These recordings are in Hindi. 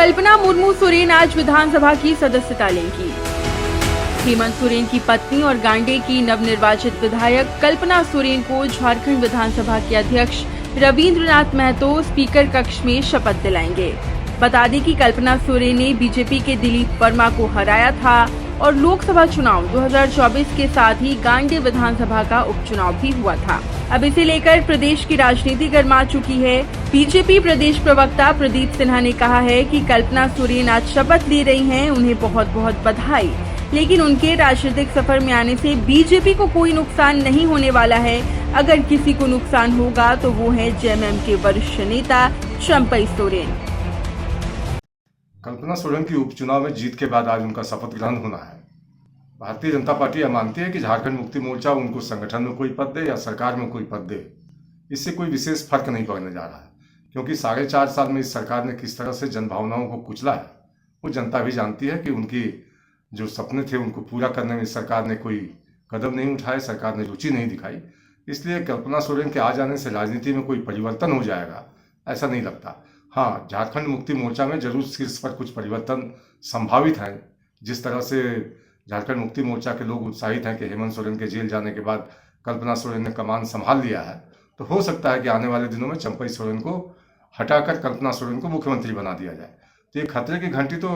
कल्पना मुर्मू सोरेन आज विधानसभा की सदस्यता लेंगी। हेमंत सोरेन की पत्नी और गांडे की नवनिर्वाचित विधायक कल्पना सोरेन को झारखंड विधानसभा के अध्यक्ष रविंद्रनाथ महतो स्पीकर कक्ष में शपथ दिलाएंगे। बता दें कि कल्पना सोरेन ने बीजेपी के दिलीप वर्मा को हराया था और लोकसभा चुनाव 2024 के साथ ही गांडे विधानसभा का उपचुनाव भी हुआ था। अब इसे लेकर प्रदेश की राजनीति गर्मा चुकी है। बीजेपी प्रदेश प्रवक्ता प्रदीप सिन्हा ने कहा है कि कल्पना सोरेन आज शपथ ले रही हैं, उन्हें बहुत बहुत बधाई। लेकिन उनके राजनीतिक सफर में आने से बीजेपी को कोई नुकसान नहीं होने वाला है। अगर किसी को नुकसान होगा तो वो है जेएमएम के वरिष्ठ नेता चंपई सोरेन। कल्पना सोरेन की उपचुनाव में जीत के बाद आज उनका शपथ ग्रहण होना है। भारतीय जनता पार्टी यह मानती है कि झारखंड मुक्ति मोर्चा उनको संगठन में कोई पद दे या सरकार में कोई पद दे, इससे कोई विशेष फर्क नहीं पड़ने जा रहा है, क्योंकि 4.5 साल में इस सरकार ने किस तरह से जनभावनाओं को कुचला है वो जनता भी जानती है कि उनकी जो सपने थे उनको पूरा करने में सरकार ने कोई कदम नहीं उठाए, सरकार ने रुचि नहीं दिखाई। इसलिए कल्पना सोरेन के आ जाने से राजनीति में कोई परिवर्तन हो जाएगा ऐसा नहीं लगता। हाँ, झारखंड मुक्ति मोर्चा में जरूर शीर्ष पर कुछ परिवर्तन संभावित है। जिस तरह से झारखंड मुक्ति मोर्चा के लोग उत्साहित हैं कि हेमंत सोरेन के जेल जाने के बाद कल्पना सोरेन ने कमान संभाल लिया है, तो हो सकता है कि आने वाले दिनों में चंपई सोरेन को हटाकर कल्पना सोरेन को मुख्यमंत्री बना दिया जाए। तो ये खतरे की घंटी तो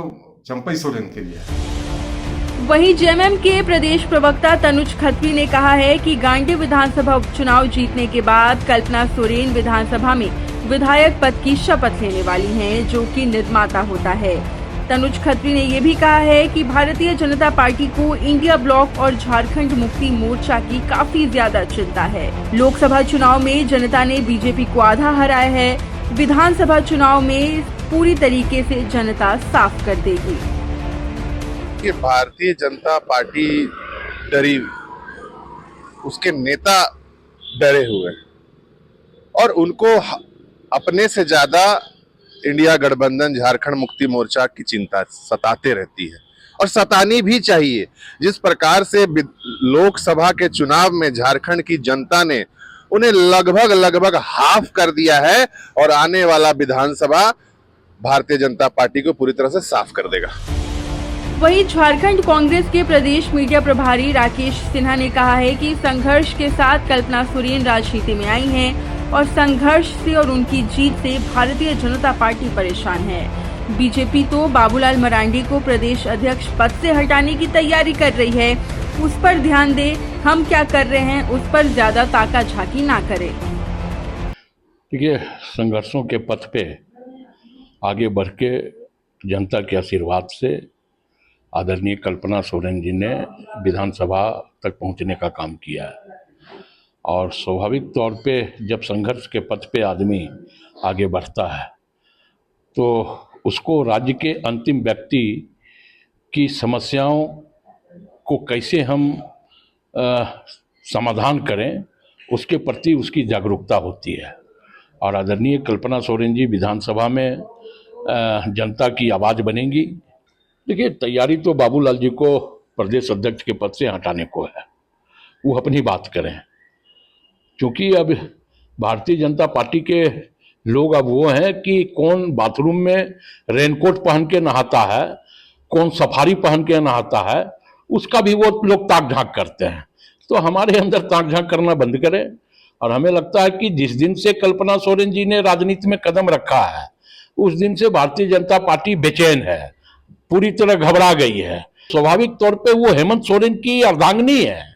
चंपई सोरेन के लिए है। वहीं जेएमएम के प्रदेश प्रवक्ता तनुज खत्री ने कहा है कि गांडे विधानसभा उपचुनाव जीतने के बाद कल्पना सोरेन विधानसभा में विधायक पद की शपथ लेने वाली हैं, जो कि निर्माता होता है। तनुज खत्री ने यह भी कहा है कि भारतीय जनता पार्टी को इंडिया ब्लॉक और झारखंड मुक्ति मोर्चा की काफी ज्यादा चिंता है। लोकसभा चुनाव में जनता ने बीजेपी को आधा हराया है, विधानसभा चुनाव में पूरी तरीके से जनता साफ कर देगी। कि भारतीय जनता पार्टी डरी, उसके नेता डरे हुए और उनको अपने से ज्यादा इंडिया गठबंधन झारखंड मुक्ति मोर्चा की चिंता सताते रहती है और सतानी भी चाहिए। जिस प्रकार से लोकसभा के चुनाव में झारखंड की जनता ने उन्हें लगभग हाफ कर दिया है और आने वाला विधानसभा भारतीय जनता पार्टी को पूरी तरह से साफ कर देगा। वहीं झारखंड कांग्रेस के प्रदेश मीडिया प्रभारी राकेश सिन्हा ने कहा है कि संघर्ष के साथ कल्पना सोरेन राजनीति में आई हैं और संघर्ष से और उनकी जीत से भारतीय जनता पार्टी परेशान है। बीजेपी तो बाबूलाल मरांडी को प्रदेश अध्यक्ष पद से हटाने की तैयारी कर रही है, उस पर ध्यान दे। हम क्या कर रहे हैं उस पर ज्यादा ताका झाकी ना करें। देखिए, संघर्षों के पथ पे आगे बढ़ के जनता के आशीर्वाद से आदरणीय कल्पना सोरेन जी ने विधानसभा तक पहुंचने का काम किया है और स्वाभाविक तौर पे जब संघर्ष के पथ पे आदमी आगे बढ़ता है तो उसको राज्य के अंतिम व्यक्ति की समस्याओं को कैसे हम समाधान करें उसके प्रति उसकी जागरूकता होती है। और आदरणीय कल्पना सोरेन जी विधानसभा में जनता की आवाज़ बनेंगी। देखिए, तैयारी तो बाबूलाल जी को प्रदेश अध्यक्ष के पद से हटाने को है, वो अपनी बात करें, क्योंकि अब भारतीय जनता पार्टी के लोग अब वो हैं कि कौन बाथरूम में रेनकोट पहन के नहाता है, कौन सफारी पहन के नहाता है, उसका भी वो लोग ताक झांक करते हैं। तो हमारे अंदर ताक झांक करना बंद करें। और हमें लगता है कि जिस दिन से कल्पना सोरेन जी ने राजनीति में कदम रखा है उस दिन से भारतीय जनता पार्टी बेचैन है, पूरी तरह घबरा गई है। स्वाभाविक तौर पे वो हेमंत सोरेन की अर्धांगिनी है।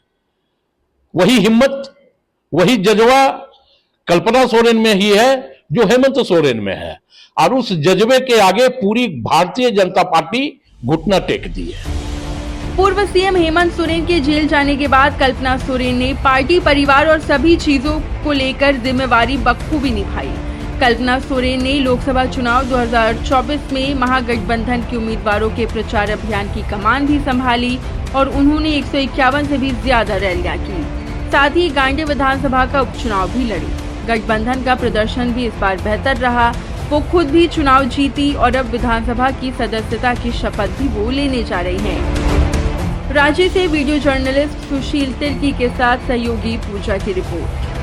वही हिम्मत, वही जज्बा कल्पना सोरेन में ही है जो हेमंत सोरेन में है, और उस जज्बे के आगे पूरी भारतीय जनता पार्टी घुटना टेक दी है। पूर्व सीएम हेमंत सोरेन के जेल जाने के बाद कल्पना सोरेन ने पार्टी, परिवार और सभी चीजों को लेकर जिम्मेवारी बखूबी निभाई। कल्पना सोरेन ने लोकसभा चुनाव 2024 में महागठबंधन के उम्मीदवारों के प्रचार अभियान की कमान भी संभाली और उन्होंने 151 से भी ज्यादा रैलियां की। साथ ही गांडे विधानसभा का उपचुनाव भी लड़ी। गठबंधन का प्रदर्शन भी इस बार बेहतर रहा। वो खुद भी चुनाव जीती और अब विधानसभा की सदस्यता की शपथ भी वो लेने जा रही हैं। रांची से वीडियो जर्नलिस्ट सुशील तिर्की के साथ सहयोगी पूजा की रिपोर्ट।